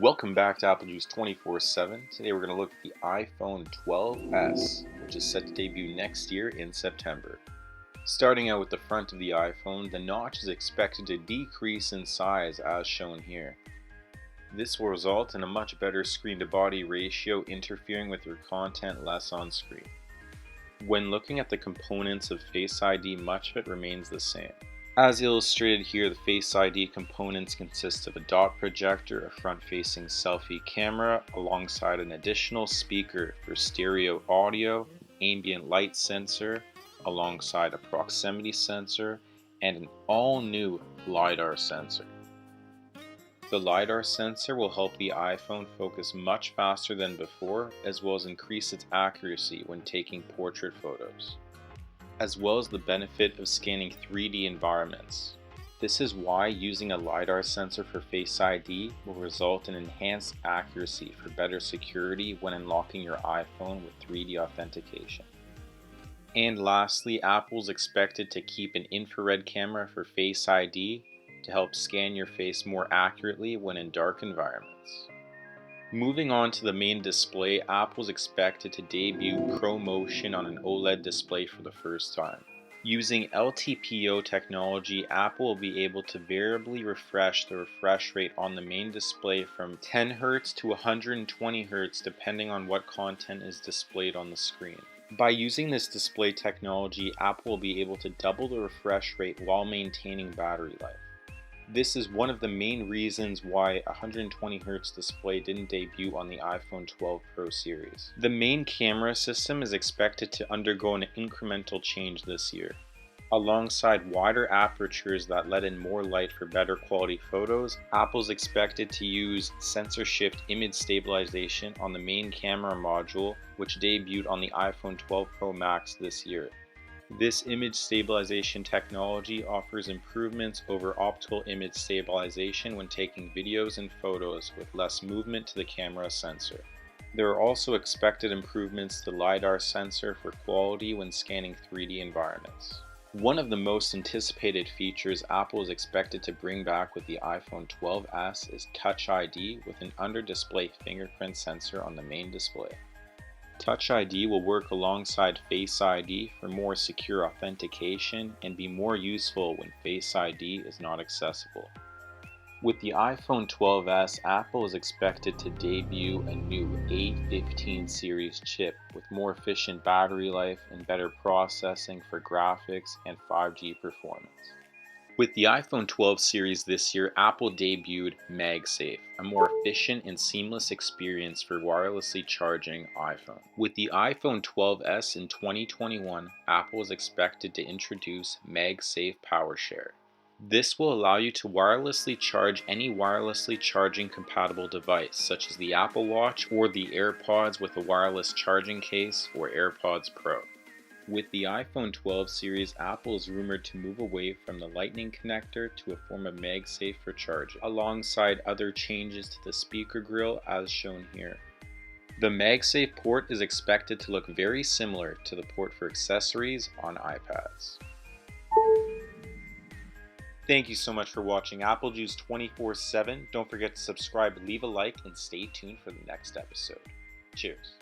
Welcome back to Apple Juice 24/7. Today we're going to look at the iPhone 12s, which is set to debut next year in September. Starting out with the front of the iPhone, the notch is expected to decrease in size as shown here. This will result in a much better screen-to-body ratio, interfering with your content less on screen. When looking at the components of Face ID, much of it remains the same. As illustrated here, the Face ID components consist of a dot projector, a front-facing selfie camera, alongside an additional speaker for stereo audio, ambient light sensor, alongside a proximity sensor, and an all-new LiDAR sensor. The LiDAR sensor will help the iPhone focus much faster than before, as well as increase its accuracy when taking portrait photos, as well as the benefit of scanning 3D environments. This is why using a LiDAR sensor for Face ID will result in enhanced accuracy for better security when unlocking your iPhone with 3D authentication. And lastly, Apple is expected to keep an infrared camera for Face ID to help scan your face more accurately when in dark environments. Moving on to the main display, Apple is expected to debut ProMotion on an OLED display for the first time. Using LTPO technology, Apple will be able to variably refresh the refresh rate on the main display from 10 Hz to 120 Hz depending on what content is displayed on the screen. By using this display technology, Apple will be able to double the refresh rate while maintaining battery life. This is one of the main reasons why a 120Hz display didn't debut on the iPhone 12 Pro series. The main camera system is expected to undergo an incremental change this year. Alongside wider apertures that let in more light for better quality photos, Apple is expected to use sensor shift image stabilization on the main camera module, which debuted on the iPhone 12 Pro Max this year. This image stabilization technology offers improvements over optical image stabilization when taking videos and photos with less movement to the camera sensor. There are also expected improvements to the LiDAR sensor for quality when scanning 3D environments. One of the most anticipated features Apple is expected to bring back with the iPhone 12s is Touch ID with an under-display fingerprint sensor on the main display. Touch ID will work alongside Face ID for more secure authentication and be more useful when Face ID is not accessible. With the iPhone 12s, Apple is expected to debut a new A15 series chip with more efficient battery life and better processing for graphics and 5G performance. With the iPhone 12 series this year, Apple debuted MagSafe, a more efficient and seamless experience for wirelessly charging iPhone. With the iPhone 12s in 2021, Apple is expected to introduce MagSafe PowerShare. This will allow you to wirelessly charge any wirelessly charging compatible device, such as the Apple Watch or the AirPods with a wireless charging case or AirPods Pro. With the iPhone 12 series, Apple is rumored to move away from the Lightning connector to a form of MagSafe for charging, alongside other changes to the speaker grille as shown here. The MagSafe port is expected to look very similar to the port for accessories on iPads. Thank you so much for watching Apple Juice 24/7. Don't forget to subscribe, leave a like, and stay tuned for the next episode. Cheers.